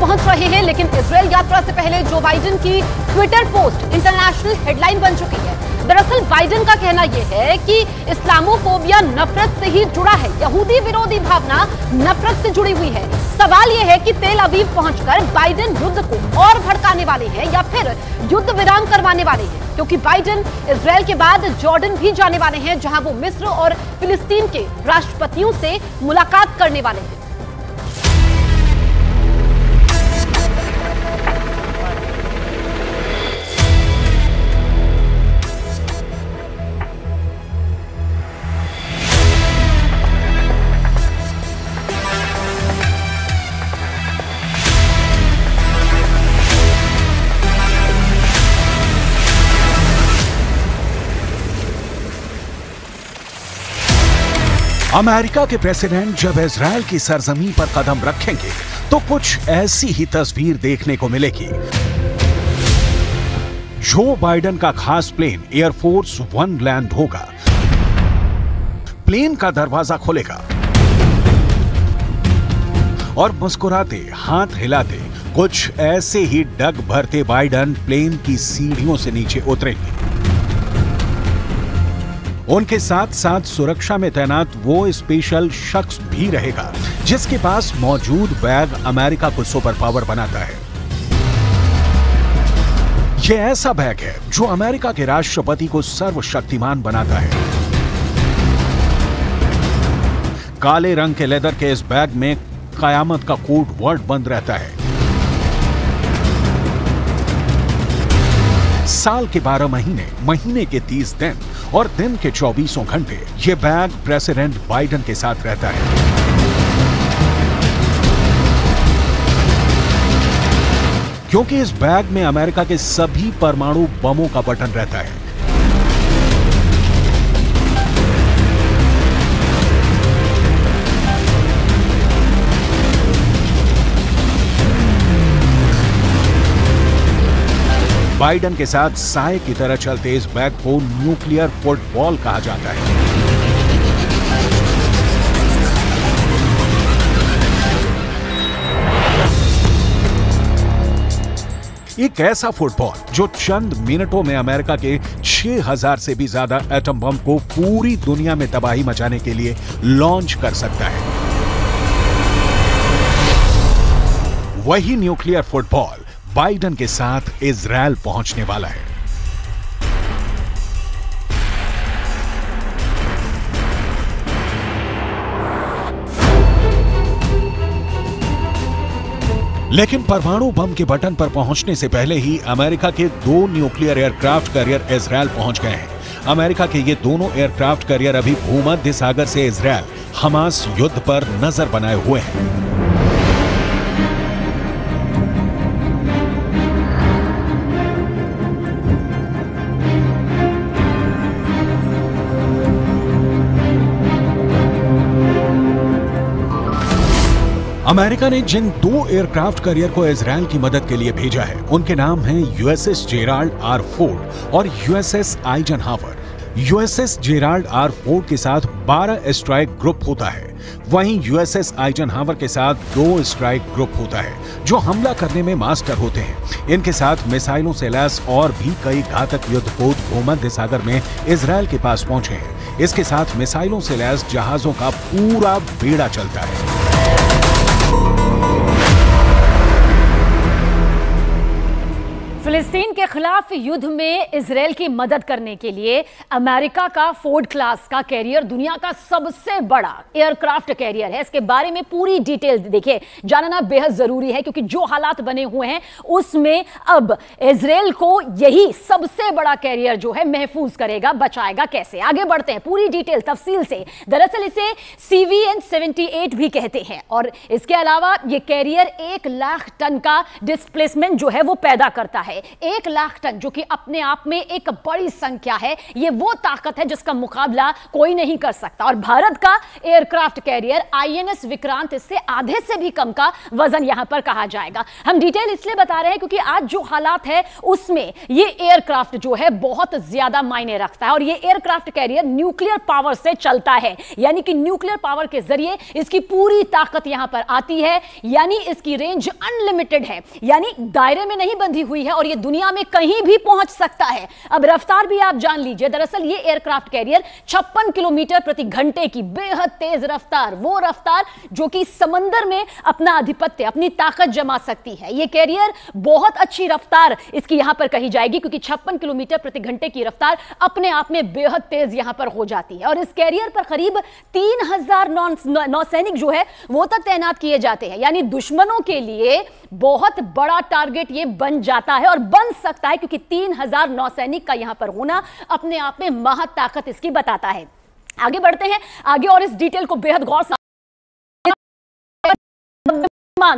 पहुंच रहे हैं, लेकिन इजरायल यात्रा से पहले जो बाइडेन की ट्विटर पोस्ट इंटरनेशनल हेडलाइन बन चुकी है। दरअसल बाइडेन का कहना यह है कि इस्लामोफोबिया नफरत से ही जुड़ा है, यहूदी विरोधी भावना नफरत से जुड़ी हुई है। सवाल यह है कि तेल अवीव पहुंचकर बाइडेन युद्ध को और भड़काने वाले हैं या फिर युद्ध विराम करवाने वाले हैं, क्योंकि बाइडेन इजरायल के बाद जॉर्डन भी जाने वाले हैं, जहां वो मिस्र और फिलिस्तीन के राष्ट्रपतियों से मुलाकात करने वाले हैं। अमेरिका के प्रेसिडेंट जब इजरायल की सरजमीन पर कदम रखेंगे तो कुछ ऐसी ही तस्वीर देखने को मिलेगी। जो बाइडेन का खास प्लेन एयरफोर्स वन लैंड होगा, प्लेन का दरवाजा खुलेगा और मुस्कुराते हाथ हिलाते कुछ ऐसे ही डग भरते बाइडेन प्लेन की सीढ़ियों से नीचे उतरेंगे। उनके साथ साथ सुरक्षा में तैनात वो स्पेशल शख्स भी रहेगा जिसके पास मौजूद बैग अमेरिका को सुपर पावर बनाता है। यह ऐसा बैग है जो अमेरिका के राष्ट्रपति को सर्वशक्तिमान बनाता है। काले रंग के लेदर के इस बैग में कयामत का कोड वर्ड बंद रहता है। साल के 12 महीने, महीने के 30 दिन और दिन के 24 घंटे ये बैग प्रेसिडेंट बाइडेन के साथ रहता है। क्योंकि इस बैग में अमेरिका के सभी परमाणु बमों का बटन रहता है। बाइडेन के साथ साए की तरह चलते इस बैग को न्यूक्लियर फुटबॉल कहा जाता है। एक ऐसा फुटबॉल जो चंद मिनटों में अमेरिका के 6000 से भी ज्यादा एटम बम को पूरी दुनिया में तबाही मचाने के लिए लॉन्च कर सकता है। वही न्यूक्लियर फुटबॉल बाइडेन के साथ इजरायल पहुंचने वाला है। लेकिन परमाणु बम के बटन पर पहुंचने से पहले ही अमेरिका के 2 न्यूक्लियर एयरक्राफ्ट कैरियर इजरायल पहुंच गए हैं। अमेरिका के ये दोनों एयरक्राफ्ट कैरियर अभी भूमध्य सागर से इजरायल हमास युद्ध पर नजर बनाए हुए हैं। अमेरिका ने जिन 2 एयरक्राफ्ट कैरियर को इजरायल की मदद के लिए भेजा है उनके नाम हैं यूएसएस जेराल्ड आर फोर्ड और USS Eisenhower. USS Gerald R Ford के साथ 12 स्ट्राइक ग्रुप होता है, वहीं यूएसएस आइजनहावर के साथ 2 स्ट्राइक ग्रुप होता है जो हमला करने में मास्टर होते हैं। इनके साथ मिसाइलों से लैस और भी कई घातक युद्धपोत भूमध्य सागर में इजरायल के पास पहुंचे हैं। इसके साथ मिसाइलों से लैस जहाजों का पूरा बेड़ा चलता है। फिलिस्तीन के खिलाफ युद्ध में इजरायल की मदद करने के लिए अमेरिका का फोर्ड क्लास का कैरियर दुनिया का सबसे बड़ा एयरक्राफ्ट कैरियर है। इसके बारे में पूरी डिटेल देखिए, जानना बेहद जरूरी है, क्योंकि जो हालात बने हुए हैं उसमें अब इजरायल को यही सबसे बड़ा कैरियर जो है महफूज करेगा, बचाएगा कैसे। आगे बढ़ते हैं पूरी डिटेल तफसील से। दरअसल इसे CVN-78 भी कहते हैं और इसके अलावा यह कैरियर 1 लाख टन का डिस्प्लेसमेंट जो है वो पैदा करता है। 1 लाख टन, जो कि अपने आप में एक बड़ी संख्या है। ये वो ताकत है जिसका मुकाबला कोई नहीं कर सकता। और भारत का एयरक्राफ्ट कैरियर INS विक्रांत इससे आधे से भी कम का वजन यहां पर कहा जाएगा। हम डिटेल इसलिए बता रहे हैं क्योंकि आज जो हालात है उसमें ये एयरक्राफ्ट जो है बहुत ज्यादा मायने रखता है। और ये एयरक्राफ्ट कैरियर न्यूक्लियर पावर से चलता है, यानी कि न्यूक्लियर पावर के जरिए इसकी पूरी ताकत यहां पर आती है, यानी इसकी रेंज अनलिमिटेड है, यानी दायरे में नहीं बंधी हुई है और ये दुनिया में कहीं भी पहुंच सकता है। अब रफ्तार भी आप जान लीजिए। दरअसल ये एयरक्राफ्ट कैरियर 56 किलोमीटर प्रति घंटे की बेहद तेज रफ्तार, वो रफ्तार जो कि समंदर में अपना आधिपत्य, अपनी ताकत जमा सकती है। ये कैरियर बहुत अच्छी रफ्तार इसकी यहां पर कही जाएगी, क्योंकि 56 किलोमीटर प्रति घंटे की रफ्तार अपने आप में बेहद तेज यहां पर हो जाती है। और इस कैरियर पर करीब 3000 नौसैनिक जो है वो तक तैनात किए जाते हैं, यानी दुश्मनों के लिए बहुत बड़ा टारगेट ये बन जाता है और बन सकता है, क्योंकि 3000 नौसैनिक का यहां पर होना अपने आप में महत ताकत इसकी बताता है। आगे बढ़ते हैं, आगे और इस डिटेल को बेहद गौर से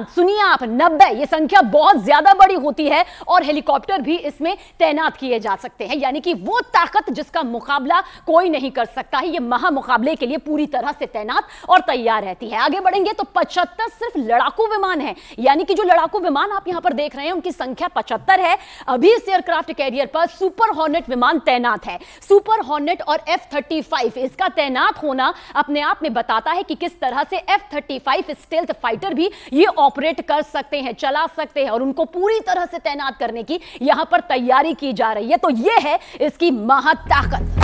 सुनिए आप। 90, ये संख्या बहुत ज्यादा बड़ी होती है और हेलीकॉप्टर भी इसमें तैनात किए जा सकते हैं, यानी कि वो ताकत जिसका मुकाबला कोई नहीं कर सकता है। ये महामुकाबले के लिए पूरी तरह से तैनात और तैयार रहती है। आगे बढ़ेंगे तो 75 सिर्फ लड़ाकू विमान है, यानी कि जो लड़ाकू विमान आप यहां पर देख रहे हैं उनकी संख्या 75 है। अभी इस एयरक्राफ्ट कैरियर पर सुपर हॉर्नेट विमान तैनात है। सुपर हॉर्नेट और F-35 इसका तैनात होना अपने आप में बताता है कि किस तरह से F-35 स्टेल्थ फाइटर भी ये ऑपरेट कर सकते हैं, चला सकते हैं, और उनको पूरी तरह से तैनात करने की यहां पर तैयारी की जा रही है। तो यह है इसकी महत ताकत।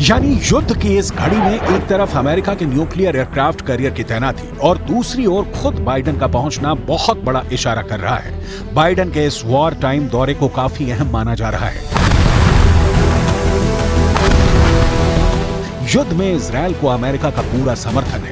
यानी युद्ध की इस घड़ी में एक तरफ अमेरिका के न्यूक्लियर एयरक्राफ्ट कैरियर की तैनाती और दूसरी ओर खुद बाइडेन का पहुंचना बहुत बड़ा इशारा कर रहा है। बाइडेन के इस वॉर टाइम दौरे को काफी अहम माना जा रहा है। युद्ध में इजरायल को अमेरिका का पूरा समर्थन है।